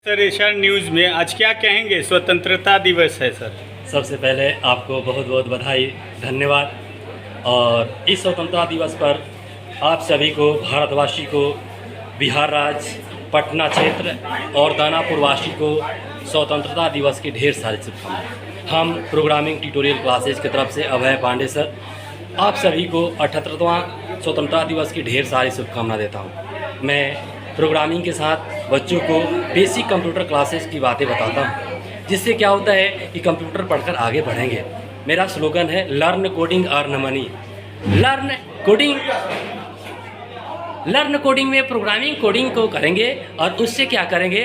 Sir Asian news में आज क्या कहेंगे? स्वतंत्रता दिवस है सर। सबसे पहले आपको बहुत बहुत बधाई, धन्यवाद। और इस स्वतंत्रता दिवस पर आप सभी को, भारतवासी को, बिहार राज्य, पटना क्षेत्र और दानापुर वासी को स्वतंत्रता दिवस की ढेर सारी शुभकामनाएं। हम प्रोग्रामिंग ट्यूटोरियल क्लासेज की तरफ से अभय पांडे सर आप सभी को 78वां स्वतंत्रता दिवस की ढेर सारी शुभकामनाएं देता हूँ। मैं प्रोग्रामिंग के साथ बच्चों को बेसिक कंप्यूटर क्लासेस की बातें बताता हूँ, जिससे क्या होता है कि कंप्यूटर पढ़कर आगे बढ़ेंगे। मेरा स्लोगन है learn coding earn money. Learn coding में प्रोग्रामिंग कोडिंग को करेंगे और उससे क्या करेंगे,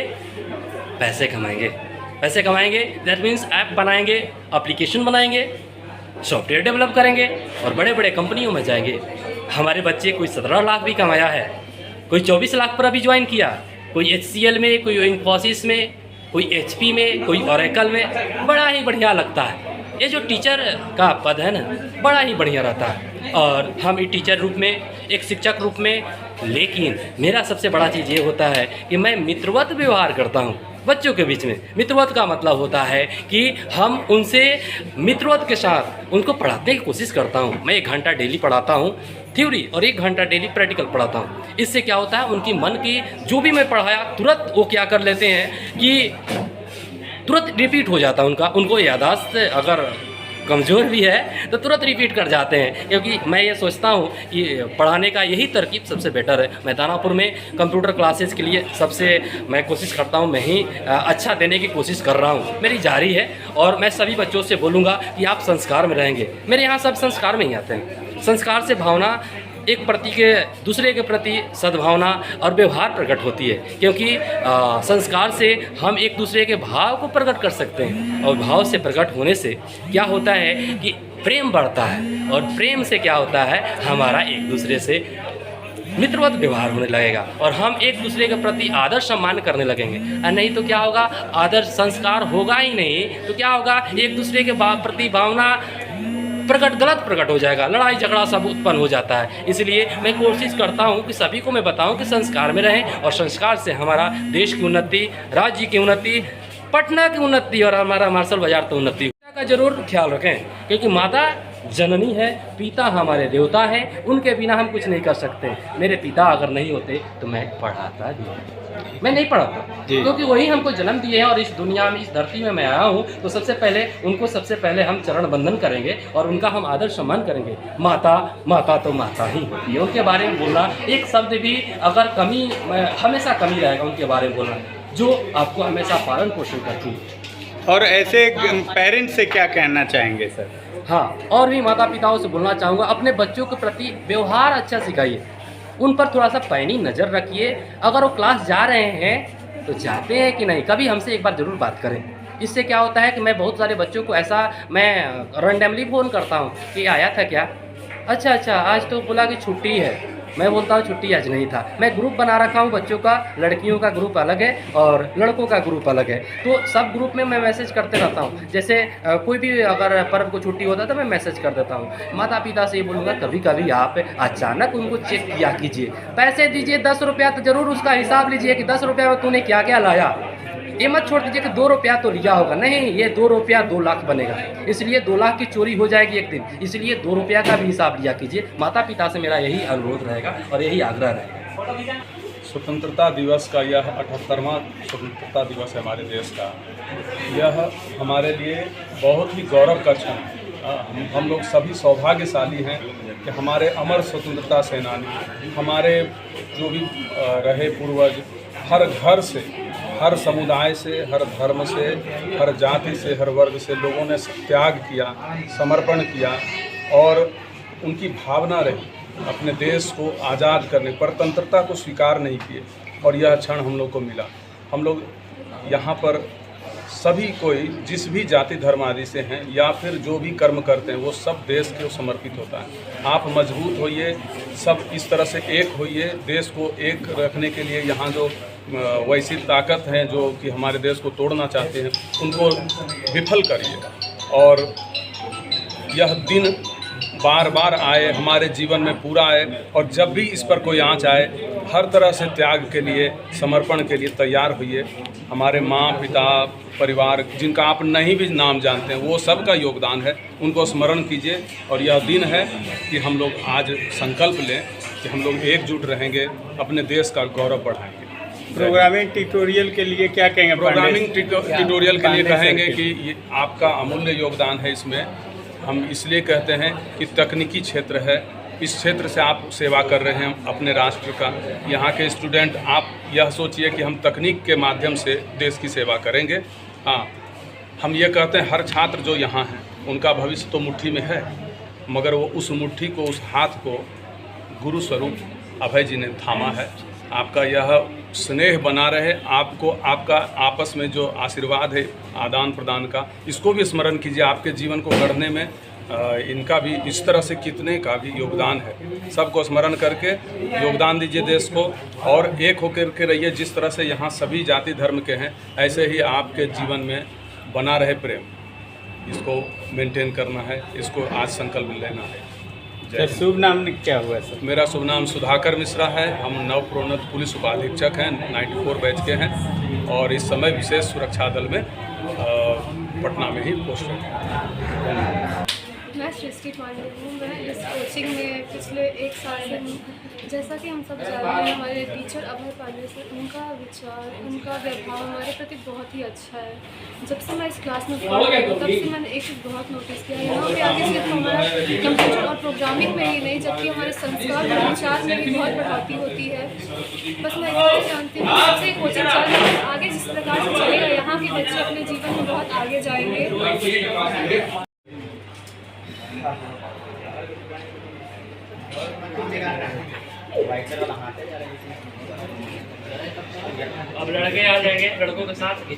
पैसे कमाएंगे। दैट मीन्स ऐप बनाएंगे, एप्लीकेशन बनाएंगे, सॉफ्टवेयर डेवलप करेंगे और बड़े बड़े कंपनियों में जाएंगे। हमारे बच्चे कोई 17 लाख भी कमाया है, कोई 24 लाख पर अभी ज्वाइन किया, कोई HCL में, कोई इन्फोसिस में, कोई HP में, कोई ओरेकल में। बड़ा ही बढ़िया लगता है। ये जो टीचर का पद है ना, बड़ा ही बढ़िया रहता है। और हम एक टीचर रूप में, एक शिक्षक रूप में, लेकिन मेरा सबसे बड़ा चीज़ ये होता है कि मैं मित्रवत व्यवहार करता हूँ बच्चों के बीच में। मित्रवत का मतलब होता है कि हम उनसे मित्रवत के साथ उनको पढ़ाने की कोशिश करता हूँ। मैं 1 घंटा डेली पढ़ाता हूँ थ्योरी और 1 घंटा डेली प्रैक्टिकल पढ़ाता हूँ। इससे क्या होता है, उनकी मन की जो भी मैं पढ़ाया तुरंत वो क्या कर लेते हैं कि तुरंत रिपीट हो जाता है उनको याददाश्त अगर कमज़ोर भी है तो तुरंत रिपीट कर जाते हैं। क्योंकि मैं ये सोचता हूँ कि पढ़ाने का यही तरकीब सबसे बेटर है। मैं दानापुर में कंप्यूटर क्लासेस के लिए सबसे मैं कोशिश करता हूँ, मैं ही अच्छा देने की कोशिश कर रहा हूँ, मेरी जारी है। और मैं सभी बच्चों से बोलूँगा कि आप संस्कार में रहेंगे। मेरे यहाँ सब संस्कार में ही आते हैं। संस्कार से भावना एक प्रति के दूसरे के प्रति सद्भावना और व्यवहार प्रकट होती है। क्योंकि संस्कार से हम एक दूसरे के भाव को प्रकट कर सकते हैं और भाव से प्रकट होने से क्या होता है कि प्रेम बढ़ता है और प्रेम से क्या होता है, हमारा एक दूसरे से मित्रवत व्यवहार होने लगेगा और हम एक दूसरे के प्रति आदर सम्मान करने लगेंगे। और नहीं तो क्या होगा, आदर संस्कार होगा ही नहीं तो क्या होगा, एक दूसरे के प्रति भावना गलत प्रकट हो जाएगा, लड़ाई झगड़ा सब उत्पन्न हो जाता है। इसलिए मैं कोशिश करता हूं कि सभी को मैं बताऊं कि संस्कार में रहें और संस्कार से हमारा देश की उन्नति, राज्य की उन्नति, पटना की उन्नति और हमारा मार्शल बाजार की उन्नति का जरूर ख्याल रखें। क्योंकि माता जननी है, पिता हमारे देवता हैं, उनके बिना हम कुछ नहीं कर सकते। मेरे पिता अगर नहीं होते तो मैं पढ़ाता भी, मैं नहीं पढ़ाता, क्योंकि वही हमको जन्म दिए हैं और इस दुनिया में, इस धरती में मैं आया हूँ तो सबसे पहले हम चरण बंदन करेंगे और उनका हम आदर सम्मान करेंगे। माता तो माता ही होती है। उनके बारे में बोलना एक शब्द भी अगर कमी, हमेशा कमी रहेगा उनके बारे में बोलना, जो आपको हमेशा पालन पोषण करती है। और ऐसे पेरेंट्स से क्या कहना चाहेंगे सर? हाँ, और भी माता पिताओं से बोलना चाहूँगा, अपने बच्चों के प्रति व्यवहार अच्छा सिखाइए, उन पर थोड़ा सा पैनी नज़र रखिए। अगर वो क्लास जा रहे हैं तो जाते हैं कि नहीं, कभी हमसे एक बार ज़रूर बात करें। इससे क्या होता है कि मैं बहुत सारे बच्चों को ऐसा मैं रैंडमली फ़ोन करता हूँ कि आया था क्या, अच्छा आज तो बोला कि छुट्टी है। मैं बोलता हूँ छुट्टी आज नहीं था। मैं ग्रुप बना रखा हूँ बच्चों का, लड़कियों का ग्रुप अलग है और लड़कों का ग्रुप अलग है। तो सब ग्रुप में मैं मैसेज करते रहता हूँ। जैसे कोई भी अगर पर्व को छुट्टी होता है तो मैं मैसेज कर देता हूँ। माता पिता से ये बोलूँगा, कभी कभी आप अचानक उनको चेक किया कीजिए। पैसे दीजिए 10 रुपया तो ज़रूर उसका हिसाब लीजिए कि 10 रुपया में तूने क्या क्या लाया। ये मत छोड़ दीजिए कि 2 रुपया तो लिया होगा, नहीं, ये 2 रुपया 2 लाख बनेगा। इसलिए 2 लाख की चोरी हो जाएगी एक दिन, इसलिए 2 रुपया का भी हिसाब लिया कीजिए। माता पिता से मेरा यही अनुरोध रहेगा और यही आग्रह रहेगा। स्वतंत्रता दिवस का यह 78वां स्वतंत्रता दिवस है हमारे देश का। यह हमारे लिए बहुत ही गौरव का क्षण है। हम लोग सभी सौभाग्यशाली हैं कि हमारे अमर स्वतंत्रता सेनानी, हमारे जो भी रहे पूर्वज, हर घर से, हर समुदाय से, हर धर्म से, हर जाति से, हर वर्ग से लोगों ने त्याग किया, समर्पण किया और उनकी भावना रही अपने देश को आज़ाद करने, परतंत्रता को स्वीकार नहीं किए और यह क्षण हम लोग को मिला। हम लोग यहाँ पर सभी कोई जिस भी जाति धर्म आदि से हैं या फिर जो भी कर्म करते हैं वो सब देश को समर्पित होता है। आप मजबूत होइए, सब इस तरह से एक होइए। देश को एक रखने के लिए यहाँ जो वैसी ताकत हैं जो कि हमारे देश को तोड़ना चाहते हैं, उनको विफल करिए। और यह दिन बार बार आए, हमारे जीवन में पूरा आए, और जब भी इस पर कोई आँच आए हर तरह से त्याग के लिए, समर्पण के लिए तैयार होइए। हमारे माँ पिता परिवार जिनका आप नहीं भी नाम जानते हैं वो सब का योगदान है, उनको स्मरण कीजिए। और यह दिन है कि हम लोग आज संकल्प लें कि हम लोग एकजुट रहेंगे, अपने देश का गौरव बढ़ाएंगे। प्रोग्रामिंग ट्यूटोरियल के लिए क्या कहेंगे? प्रोग्रामिंग ट्यूटोरियल के लिए कहेंगे कि ये आपका अमूल्य योगदान है। इसमें हम इसलिए कहते हैं कि तकनीकी क्षेत्र है, इस क्षेत्र से आप सेवा कर रहे हैं अपने राष्ट्र का। यहाँ के स्टूडेंट, आप यह सोचिए कि हम तकनीक के माध्यम से देश की सेवा करेंगे। हाँ, हम ये कहते हैं हर छात्र जो यहाँ हैं उनका भविष्य तो मुट्ठी में है, मगर वो उस मुट्ठी को, उस हाथ को गुरु स्वरूप अभय जी ने थामा है। आपका यह स्नेह बना रहे, आपको आपका आपस में जो आशीर्वाद है आदान प्रदान का, इसको भी स्मरण कीजिए। आपके जीवन को गढ़ने में इनका भी इस तरह से कितने का भी योगदान है। सबको स्मरण करके योगदान दीजिए देश को, और एक होकर के रहिए। जिस तरह से यहाँ सभी जाति धर्म के हैं, ऐसे ही आपके जीवन में बना रहे प्रेम, इसको मेंटेन करना है, इसको आज संकल्प लेना है। सर, शुभ नाम क्या हुआ सर? मेरा शुभ नाम सुधाकर मिश्रा है। हम नवप्रोन्नत पुलिस उपाधीक्षक हैं, 94 बैच के हैं, और इस समय विशेष सुरक्षा दल में पटना में ही पोस्ट है। मैं सृष्टि पांडे हूँ। मैं इस कोचिंग में पिछले 1 साल से हूँ। जैसा कि हम सब जानते हैं, हमारे टीचर अभय पांडे सर, उनका विचार, उनका व्यवहार हमारे प्रति बहुत ही अच्छा है। जब से मैं इस क्लास में पढ़ रही हूँ तब से मैंने एक चीज़ बहुत नोटिस किया, यहाँ पे आगे सिर्फ हमारा कंप्यूटर और प्रोग्रामिंग में ही नहीं, जबकि हमारे संस्कार और विचार में भी बहुत बढ़ोतरी होती है। बस मैं इतना ही जानती हूँ कि जब से कोचिंग चालू है, आगे जिस प्रकार से चलेगा, यहाँ के बच्चे अपने जीवन में बहुत आगे जाएंगे। अब लड़के आ जाएंगे, लड़कों के साथ